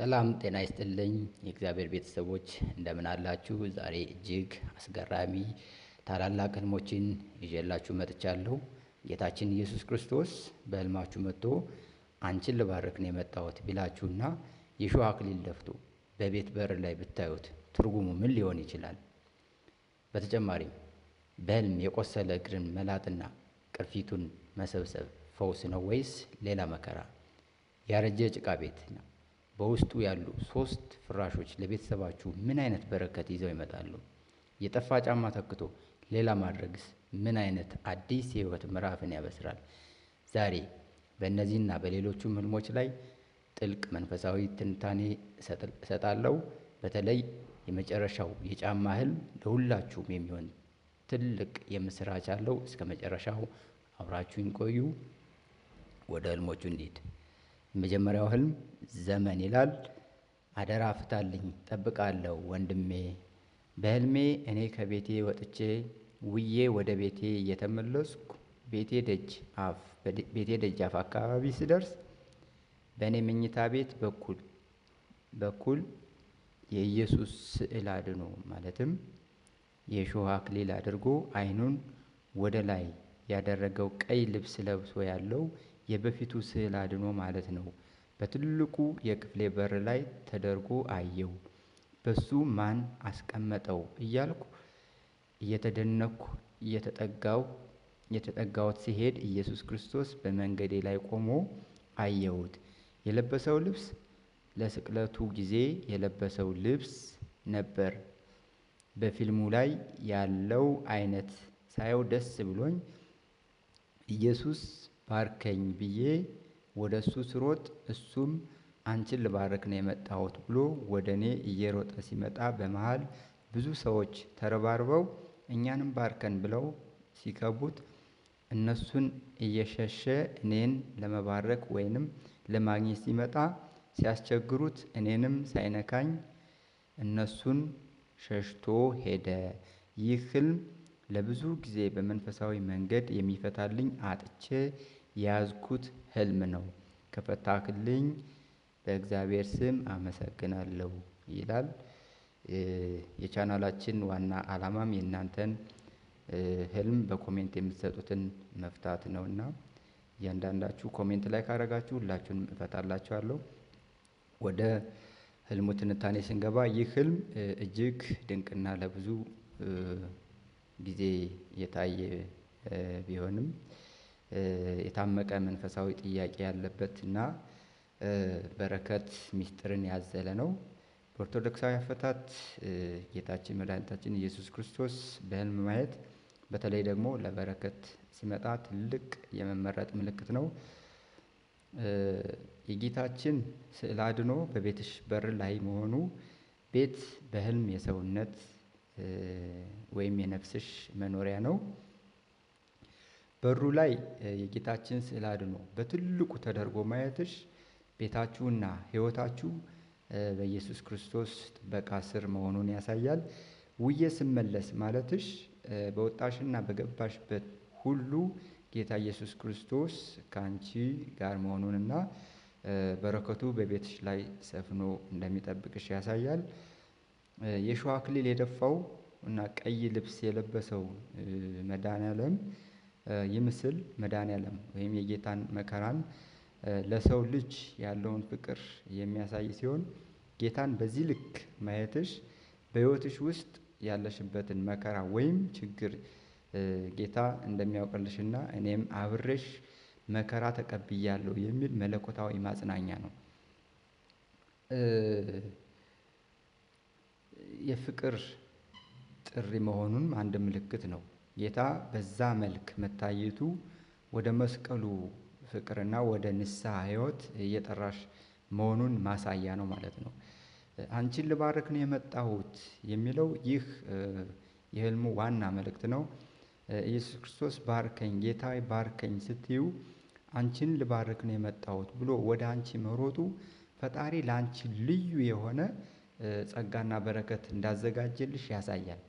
ሰላም ጤና ይስጥልኝ የእግዚአብሔር ቤተሰቦች እንደምን አላችሁ? ዛሬ እጅግ አስገራሚ ታላላቅ ህልሞችን ይዤላችሁ መጥቻለሁ። ጌታችን ኢየሱስ ክርስቶስ በህልማችሁ መጥቶ አንቺን ልባርክ ነው የመጣሁት ቢላችሁና የሾህ አክሊል ደፍቶ በቤት በር ላይ ብታዩት ትርጉሙ ምን ሊሆን ይችላል? በተጨማሪም በህልም የቆሰለ እግርን መላጥና ቅርፊቱን መሰብሰብ ፈውስ ነው ወይስ ሌላ መከራ? ያረጀ ጭቃ ቤትና በውስጡ ያሉ ሶስት ፍራሾች ለቤተሰባችሁ ምን አይነት በረከት ይዘው ይመጣሉ? የጠፋ ጫማ ተክቶ ሌላ ማድረግስ ምን አይነት አዲስ የህይወት ምዕራፍን ያበስራል? ዛሬ በእነዚህና በሌሎቹም ህልሞች ላይ ጥልቅ መንፈሳዊ ትንታኔ እሰጣለሁ። በተለይ የመጨረሻው የጫማ ህልም ለሁላችሁም የሚሆን ትልቅ የምስራች አለው። እስከ መጨረሻው አብራችሁኝ ቆዩ። ወደ ህልሞቹ እንሂድ። የመጀመሪያው ህልም ዘመን ይላል። አደራ ፍታልኝ ጠብቃለሁ ወንድሜ። በህልሜ እኔ ከቤቴ ወጥቼ ውዬ ወደ ቤቴ እየተመለስኩ ቤቴ ደጃፍ አካባቢ ስደርስ በእኔ መኝታ ቤት በኩል የኢየሱስ ስዕል አድኖ ማለትም የሾህ አክሊል አድርጎ አይኑን ወደ ላይ ያደረገው ቀይ ልብስ ለብሶ ያለው የበፊቱ ስዕል አድኖ ማለት ነው በትልቁ የክፍሌ በር ላይ ተደርጎ አየው። በሱ ማን አስቀመጠው እያልኩ እየተደነቅኩ እየተጠጋሁት ሲሄድ ኢየሱስ ክርስቶስ በመንገዴ ላይ ቆሞ አየሁት። የለበሰው ልብስ ለስቅለቱ ጊዜ የለበሰው ልብስ ነበር። በፊልሙ ላይ ያለው አይነት ሳየው ደስ ብሎኝ ኢየሱስ ባርከኝ ብዬ ወደ እሱ ስሮጥ እሱም አንቺን ልባርክ ነው የመጣሁት ብሎ ወደ እኔ እየሮጠ ሲመጣ በመሃል ብዙ ሰዎች ተረባርበው እኛንም ባርከን ብለው ሲከቡት እነሱን እየሸሸ እኔን ለመባረክ ወይንም ለማግኘት ሲመጣ ሲያስቸግሩት እኔንም ሳይነካኝ እነሱን ሸሽቶ ሄደ። ይህ ህልም ለብዙ ጊዜ በመንፈሳዊ መንገድ የሚፈታልኝ አጥቼ የያዝኩት ህልም ነው። ከፈታክልኝ በእግዚአብሔር ስም አመሰግናለሁ ይላል። የቻናላችን ዋና ዓላማም የእናንተን ህልም በኮሜንት የምትሰጡትን መፍታት ነውና እያንዳንዳችሁ ኮሜንት ላይ ካረጋችሁ ሁላችሁንም እፈታላችኋለሁ። ወደ ህልሙ ትንታኔ ስንገባ ይህ ህልም እጅግ ድንቅና ለብዙ ጊዜ የታየ ቢሆንም የታመቀ መንፈሳዊ ጥያቄ ያለበትና በረከት ሚስጥርን ያዘለ ነው። በኦርቶዶክሳዊ አፈታት ጌታችን መድኃኒታችን ኢየሱስ ክርስቶስ በህልም ማየት በተለይ ደግሞ ለበረከት ሲመጣ ትልቅ የመመረጥ ምልክት ነው። የጌታችን ስዕል አድኖ በቤትሽ በር ላይ መሆኑ ቤት በህልም የሰውነት ወይም የነፍስሽ መኖሪያ ነው። በሩ ላይ የጌታችን ስዕል አድኖ በትልቁ ተደርጎ ማየትሽ ቤታችሁና ህይወታችሁ በኢየሱስ ክርስቶስ ጥበቃ ስር መሆኑን ያሳያል። ውዬ ስመለስ ማለትሽ በወጣሽና በገባሽበት ሁሉ ጌታ ኢየሱስ ክርስቶስ ካንቺ ጋር መሆኑንና በረከቱ በቤትሽ ላይ ሰፍኖ እንደሚጠብቅሽ ያሳያል። የሾህ አክሊል የደፋው እና ቀይ ልብስ የለበሰው መድኃኒዓለም ይምስል መድኃኒዓለም ወይም የጌታን መከራን ለሰው ልጅ ያለውን ፍቅር የሚያሳይ ሲሆን ጌታን በዚህ ልክ ማየትሽ በህይወትሽ ውስጥ ያለሽበትን መከራ ወይም ችግር ጌታ እንደሚያውቅልሽና እኔም አብሬሽ መከራ ተቀብያለሁ የሚል መለኮታዊ ማጽናኛ ነው። የፍቅር ጥሪ መሆኑን አንድ ምልክት ነው። ጌታ በዛ መልክ መታየቱ ወደ መስቀሉ ፍቅርና ወደ ንስሐ ህይወት እየጠራሽ መሆኑን ማሳያ ነው ማለት ነው። አንቺን ልባርክ ነው የመጣሁት የሚለው ይህ የህልሙ ዋና መልእክት ነው። ኢየሱስ ክርስቶስ ባርከኝ ጌታዬ ባርከኝ ስትዩ አንቺን ልባርክ ነው የመጣሁት ብሎ ወደ አንቺ መሮጡ ፈጣሪ ላንቺ ልዩ የሆነ ጸጋና በረከት እንዳዘጋጀልሽ ያሳያል።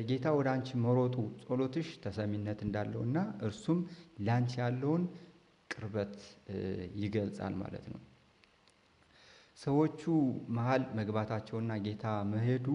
ጌታ ወደ አንቺ መሮጡ ጸሎትሽ ተሰሚነት እንዳለውና እርሱም ላንቺ ያለውን ቅርበት ይገልጻል ማለት ነው። ሰዎቹ መሃል መግባታቸውና ጌታ መሄዱ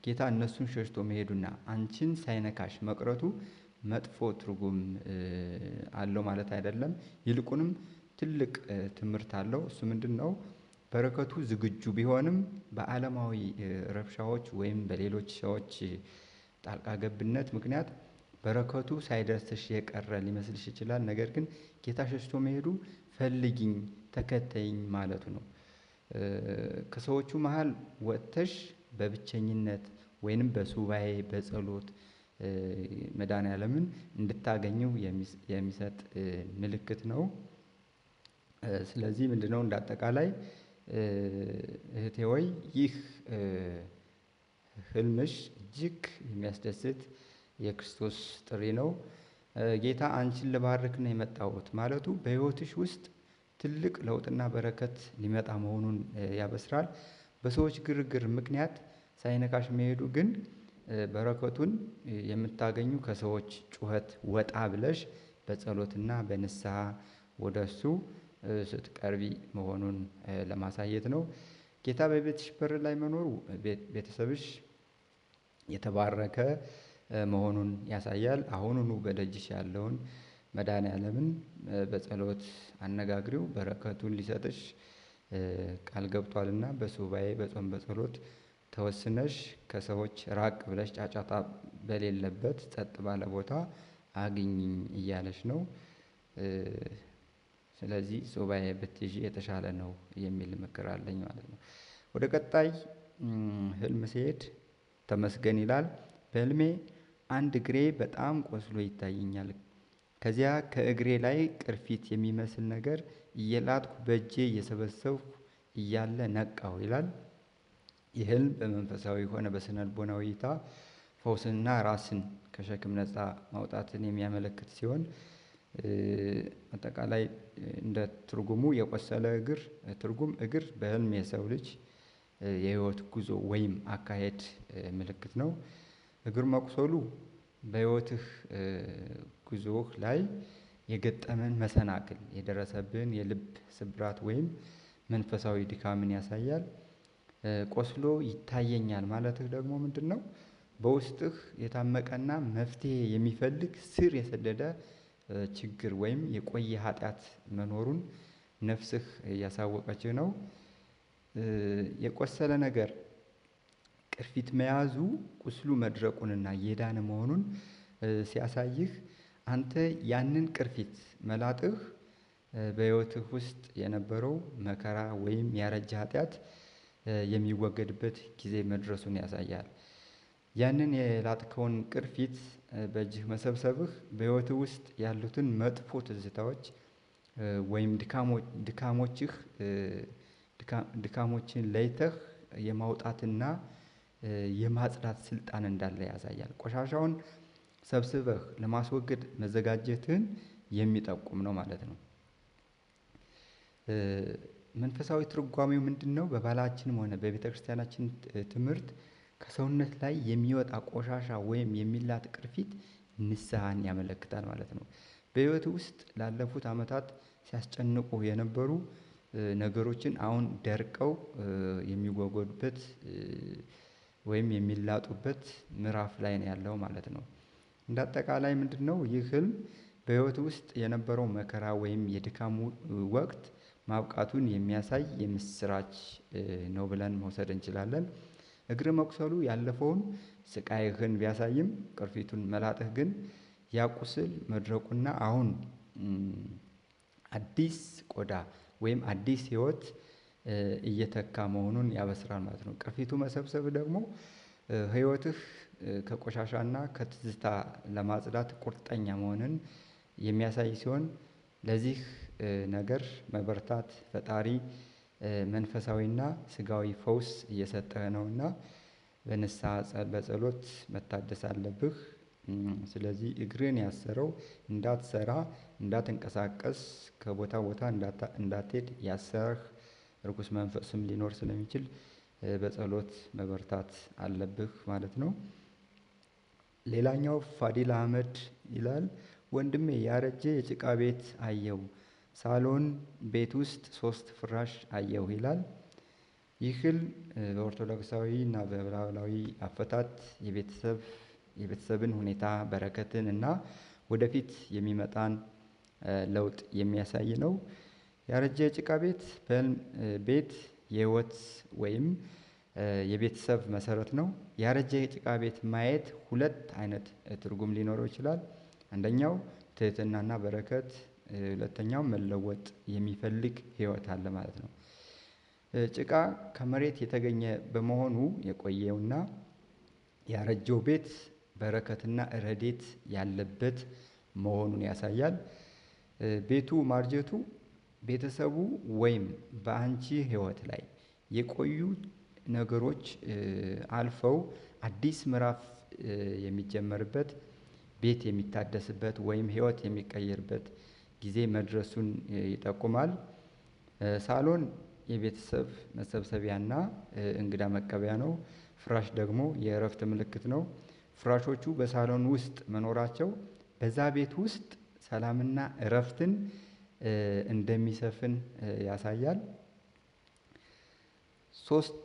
ጌታ እነሱን ሸሽቶ መሄዱና አንቺን ሳይነካሽ መቅረቱ መጥፎ ትርጉም አለው ማለት አይደለም። ይልቁንም ትልቅ ትምህርት አለው። እሱ ምንድነው? በረከቱ ዝግጁ ቢሆንም በዓለማዊ ረብሻዎች ወይም በሌሎች ሰዎች ጣልቃ ገብነት ምክንያት በረከቱ ሳይደርስሽ የቀረ ሊመስልሽ ይችላል። ነገር ግን ጌታ ሸሽቶ መሄዱ ፈልጊኝ፣ ተከተይኝ ማለቱ ነው። ከሰዎቹ መሃል ወጥተሽ በብቸኝነት ወይንም በሱባኤ በጸሎት መድኃኔዓለምን እንድታገኘው የሚሰጥ ምልክት ነው። ስለዚህ ምንድነው እንደ አጠቃላይ እህቴ ሆይ ይህ ህልምሽ እጅግ የሚያስደስት የክርስቶስ ጥሪ ነው። ጌታ አንቺን ልባርክ ነው የመጣሁት ማለቱ በህይወትሽ ውስጥ ትልቅ ለውጥና በረከት ሊመጣ መሆኑን ያበስራል። በሰዎች ግርግር ምክንያት ሳይነካሽ መሄዱ ግን በረከቱን የምታገኙ ከሰዎች ጩኸት ወጣ ብለሽ በጸሎትና በንስሐ ወደሱ ስትቀርቢ መሆኑን ለማሳየት ነው። ጌታ በቤትሽ በር ላይ መኖሩ ቤተሰብሽ የተባረከ መሆኑን ያሳያል። አሁኑኑ በደጅሽ ያለውን መድኃኔዓለምን በጸሎት አነጋግሪው፣ በረከቱን ሊሰጥሽ ቃል ገብቷልና በሱባኤ በጾም በጸሎት ተወስነሽ ከሰዎች ራቅ ብለሽ ጫጫታ በሌለበት ጸጥ ባለ ቦታ አግኝኝ እያለሽ ነው። ስለዚህ ሱባኤ ብትይዢ የተሻለ ነው የሚል ምክር አለኝ ማለት ነው። ወደ ቀጣይ ህልም ሲሄድ ተመስገን ይላል። በህልሜ አንድ እግሬ በጣም ቆስሎ ይታየኛል። ከዚያ ከእግሬ ላይ ቅርፊት የሚመስል ነገር እየላጥኩ በእጄ እየሰበሰብኩ እያለ ነቃሁ ይላል። ይህ ህልም በመንፈሳዊ ሆነ በስነ ልቦናዊ እይታ ፈውስንና ራስን ከሸክም ነፃ ማውጣትን የሚያመለክት ሲሆን አጠቃላይ እንደ ትርጉሙ የቆሰለ እግር ትርጉም እግር በህልም የሰው ልጅ የህይወት ጉዞ ወይም አካሄድ ምልክት ነው። እግር መቁሰሉ በህይወትህ ጉዞህ ላይ የገጠመን መሰናክል፣ የደረሰብን የልብ ስብራት ወይም መንፈሳዊ ድካምን ያሳያል። ቆስሎ ይታየኛል ማለትህ ደግሞ ምንድነው? በውስጥህ የታመቀና መፍትሄ የሚፈልግ ስር የሰደደ ችግር ወይም የቆየ ኃጢአት መኖሩን ነፍስህ እያሳወቀችህ ነው። የቆሰለ ነገር ቅርፊት መያዙ ቁስሉ መድረቁንና የዳነ መሆኑን ሲያሳይህ አንተ ያንን ቅርፊት መላጥህ በህይወትህ ውስጥ የነበረው መከራ ወይም ያረጀ ኃጢአት የሚወገድበት ጊዜ መድረሱን ያሳያል። ያንን የላጥከውን ቅርፊት በእጅህ መሰብሰብህ በህይወትህ ውስጥ ያሉትን መጥፎ ትዝታዎች ወይም ድካሞችን ለይተህ የማውጣትና የማጽዳት ስልጣን እንዳለ ያሳያል። ቆሻሻውን ሰብስበህ ለማስወገድ መዘጋጀትህን የሚጠቁም ነው ማለት ነው። መንፈሳዊ ትርጓሜው ምንድነው? በባህላችንም ሆነ በቤተክርስቲያናችን ትምህርት ከሰውነት ላይ የሚወጣ ቆሻሻ ወይም የሚላጥ ቅርፊት ንስሐን ያመለክታል ማለት ነው። በህይወት ውስጥ ላለፉት አመታት ሲያስጨንቁ የነበሩ ነገሮችን አሁን ደርቀው የሚወገዱበት ወይም የሚላጡበት ምዕራፍ ላይ ነው ያለው ማለት ነው። እንደ አጠቃላይ ምንድነው ይህ ህልም በህይወት ውስጥ የነበረው መከራ ወይም የድካሙ ወቅት ማብቃቱን የሚያሳይ የምስራች ነው ብለን መውሰድ እንችላለን። እግር መቁሰሉ ያለፈውን ስቃይህን ቢያሳይም ቅርፊቱን መላጥህ ግን ያ ቁስል መድረቁና አሁን አዲስ ቆዳ ወይም አዲስ ህይወት እየተካ መሆኑን ያበስራል ማለት ነው። ቅርፊቱ መሰብሰብ ደግሞ ህይወትህ ከቆሻሻና ከትዝታ ለማጽዳት ቁርጠኛ መሆንን የሚያሳይ ሲሆን ለዚህ ነገር መበርታት ፈጣሪ መንፈሳዊና ስጋዊ ፈውስ እየሰጠህ ነውና በንስሐ በጸሎት መታደስ አለብህ። ስለዚህ እግርን ያሰረው እንዳትሰራ እንዳትንቀሳቀስ ከቦታ ቦታ እንዳትሄድ ያሰረህ ርኩስ መንፈስም ሊኖር ስለሚችል በጸሎት መበርታት አለብህ ማለት ነው። ሌላኛው ፋዲል አህመድ ይላል። ወንድሜ ያረጀ የጭቃ ቤት አየሁ፣ ሳሎን ቤት ውስጥ 3 ፍራሽ አየሁ ይላል። ይህ ህልም በኦርቶዶክሳዊ እና በዕብራዊ አፈታት የቤተሰብን ሁኔታ በረከትን እና ወደፊት የሚመጣን ለውጥ የሚያሳይ ነው። ያረጀ የጭቃ ቤት በህልም ቤት የህይወት ወይም የቤተሰብ መሰረት ነው። ያረጀ የጭቃ ቤት ማየት ሁለት አይነት ትርጉም ሊኖረው ይችላል። አንደኛው ትህትናና በረከት፣ ሁለተኛው መለወጥ የሚፈልግ ህይወት አለ ማለት ነው። ጭቃ ከመሬት የተገኘ በመሆኑ የቆየውና ያረጀው ቤት በረከትና ረድኤት ያለበት መሆኑን ያሳያል። ቤቱ ማርጀቱ ቤተሰቡ ወይም በአንቺ ህይወት ላይ የቆዩ ነገሮች አልፈው አዲስ ምዕራፍ የሚጀመርበት፣ ቤት የሚታደስበት ወይም ህይወት የሚቀየርበት ጊዜ መድረሱን ይጠቁማል። ሳሎን የቤተሰብ መሰብሰቢያና እንግዳ መቀበያ ነው። ፍራሽ ደግሞ የእረፍት ምልክት ነው። ፍራሾቹ በሳሎን ውስጥ መኖራቸው በዛ ቤት ውስጥ ሰላምና እረፍትን እንደሚሰፍን ያሳያል። ሶስት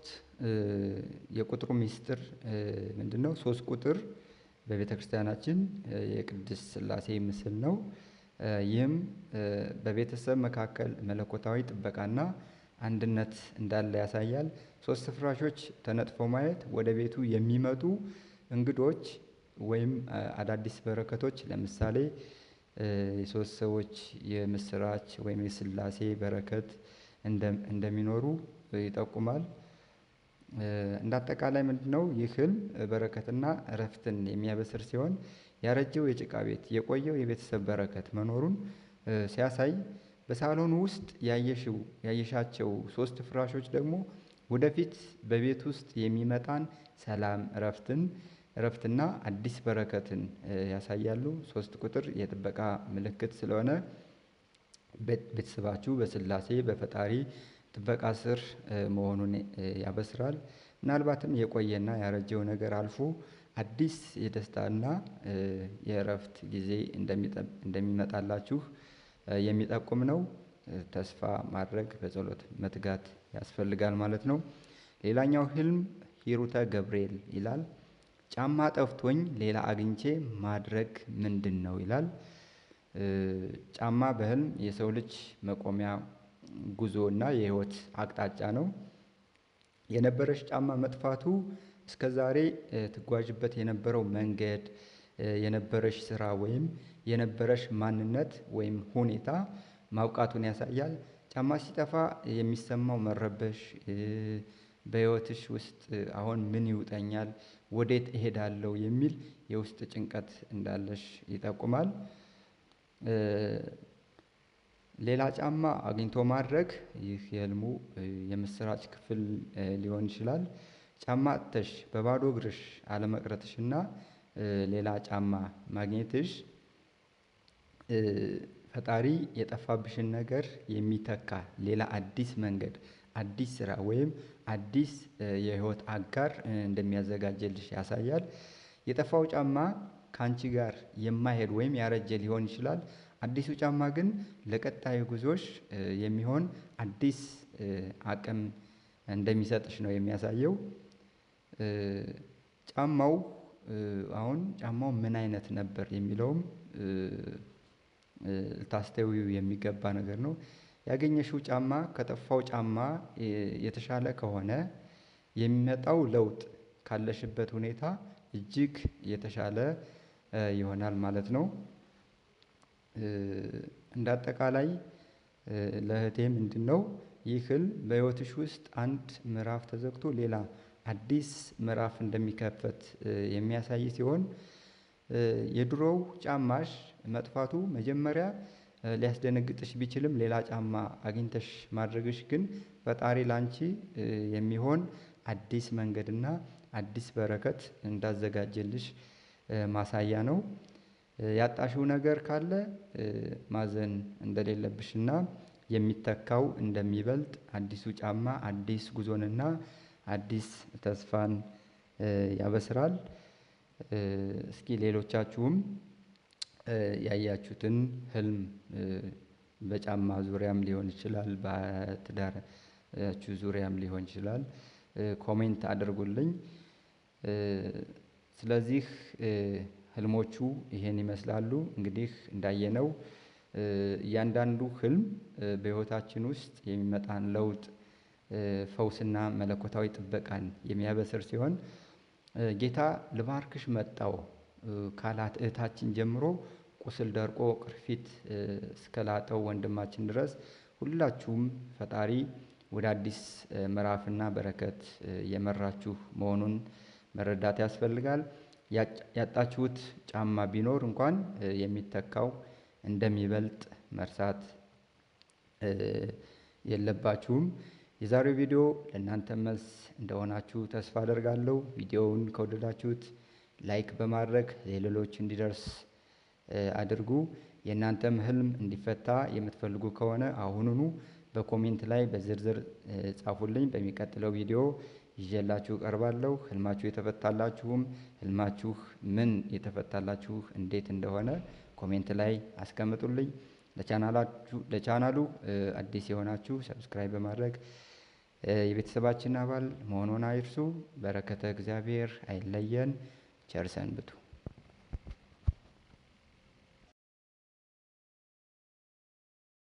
የቁጥሩ ሚስጥር ምንድነው? ሶስት ቁጥር በቤተ ክርስቲያናችን የቅድስት ሥላሴ ምስል ነው። ይህም በቤተሰብ መካከል መለኮታዊ ጥበቃና አንድነት እንዳለ ያሳያል። ሶስት ፍራሾች ተነጥፈው ማየት ወደ ቤቱ የሚመጡ እንግዶች ወይም አዳዲስ በረከቶች፣ ለምሳሌ የሶስት ሰዎች የምስራች ወይም የሥላሴ በረከት እንደሚኖሩ ይጠቁማል። እንደ አጠቃላይ ምንድነው? ይህ ህልም በረከትና እረፍትን የሚያበስር ሲሆን ያረጀው የጭቃ ቤት የቆየው የቤተሰብ በረከት መኖሩን ሲያሳይ፣ በሳሎን ውስጥ ያየሻቸው ሶስት ፍራሾች ደግሞ ወደፊት በቤት ውስጥ የሚመጣን ሰላም፣ እረፍትና አዲስ በረከትን ያሳያሉ። ሶስት ቁጥር የጥበቃ ምልክት ስለሆነ ቤተሰባችሁ በሥላሴ በፈጣሪ ጥበቃ ስር መሆኑን ያበስራል። ምናልባትም የቆየና ያረጀው ነገር አልፎ አዲስ የደስታና የእረፍት ጊዜ እንደሚመጣላችሁ የሚጠቁም ነው። ተስፋ ማድረግ፣ በጸሎት መትጋት ያስፈልጋል ማለት ነው። ሌላኛው ህልም ሂሩተ ገብርኤል ይላል። ጫማ ጠፍቶኝ ሌላ አግኝቼ ማድረግ ምንድን ነው ይላል። ጫማ በህልም የሰው ልጅ መቆሚያ፣ ጉዞ እና የህይወት አቅጣጫ ነው። የነበረሽ ጫማ መጥፋቱ እስከ ዛሬ ትጓዥበት የነበረው መንገድ፣ የነበረሽ ስራ ወይም የነበረሽ ማንነት ወይም ሁኔታ ማብቃቱን ያሳያል። ጫማ ሲጠፋ የሚሰማው መረበሽ፣ በህይወትሽ ውስጥ አሁን ምን ይውጠኛል፣ ወዴት እሄዳለሁ የሚል የውስጥ ጭንቀት እንዳለሽ ይጠቁማል። ሌላ ጫማ አግኝቶ ማድረግ ይህ የህልሙ የምስራች ክፍል ሊሆን ይችላል። ጫማ አጥተሽ በባዶ እግርሽ አለመቅረትሽና ሌላ ጫማ ማግኘትሽ ፈጣሪ የጠፋብሽን ነገር የሚተካ ሌላ አዲስ መንገድ፣ አዲስ ስራ ወይም አዲስ የህይወት አጋር እንደሚያዘጋጅልሽ ያሳያል። የጠፋው ጫማ ከአንቺ ጋር የማይሄድ ወይም ያረጀ ሊሆን ይችላል። አዲሱ ጫማ ግን ለቀጣዩ ጉዞሽ የሚሆን አዲስ አቅም እንደሚሰጥሽ ነው የሚያሳየው። ጫማው ጫማው ምን አይነት ነበር የሚለውም ልታስተውዩ የሚገባ ነገር ነው። ያገኘሽው ጫማ ከጠፋው ጫማ የተሻለ ከሆነ የሚመጣው ለውጥ ካለሽበት ሁኔታ እጅግ የተሻለ ይሆናል ማለት ነው። እንደ አጠቃላይ ለእህቴ ምንድነው? ይህ ህልም በህይወትሽ ውስጥ አንድ ምዕራፍ ተዘግቶ ሌላ አዲስ ምዕራፍ እንደሚከፈት የሚያሳይ ሲሆን፣ የድሮው ጫማሽ መጥፋቱ መጀመሪያ ሊያስደነግጥሽ ቢችልም ሌላ ጫማ አግኝተሽ ማድረግሽ ግን ፈጣሪ ላንቺ የሚሆን አዲስ መንገድና አዲስ በረከት እንዳዘጋጀልሽ ማሳያ ነው። ያጣሽው ነገር ካለ ማዘን እንደሌለብሽና የሚተካው እንደሚበልጥ አዲሱ ጫማ አዲስ ጉዞንና አዲስ ተስፋን ያበስራል። እስኪ ሌሎቻችሁም ያያችሁትን ህልም በጫማ ዙሪያም ሊሆን ይችላል፣ በትዳር ዙሪያም ሊሆን ይችላል ኮሜንት አድርጉልኝ። ስለዚህ ህልሞቹ ይሄን ይመስላሉ። እንግዲህ እንዳየነው እያንዳንዱ ህልም በህይወታችን ውስጥ የሚመጣን ለውጥ ፈውስና መለኮታዊ ጥበቃን የሚያበስር ሲሆን ጌታ ልባርክሽ መጣው ካላት እህታችን ጀምሮ ቁስል ደርቆ ቅርፊት እስከላጠው ወንድማችን ድረስ ሁላችሁም ፈጣሪ ወደ አዲስ ምዕራፍና በረከት የመራችሁ መሆኑን መረዳት ያስፈልጋል። ያጣችሁት ጫማ ቢኖር እንኳን የሚተካው እንደሚበልጥ መርሳት የለባችሁም። የዛሬው ቪዲዮ ለእናንተ መልስ እንደሆናችሁ ተስፋ አደርጋለሁ። ቪዲዮውን ከወደዳችሁት ላይክ በማድረግ ለሌሎች እንዲደርስ አድርጉ። የእናንተም ህልም እንዲፈታ የምትፈልጉ ከሆነ አሁኑኑ በኮሜንት ላይ በዝርዝር ጻፉልኝ። በሚቀጥለው ቪዲዮ ይዤላችሁ ቀርባለሁ። ህልማችሁ የተፈታላችሁም ህልማችሁ ምን የተፈታላችሁ እንዴት እንደሆነ ኮሜንት ላይ አስቀምጡልኝ። ለቻናሉ አዲስ የሆናችሁ ሰብስክራይብ በማድረግ የቤተሰባችን አባል መሆኑን አይርሱ። በረከተ እግዚአብሔር አይለየን። ቸር ሰንብቱ።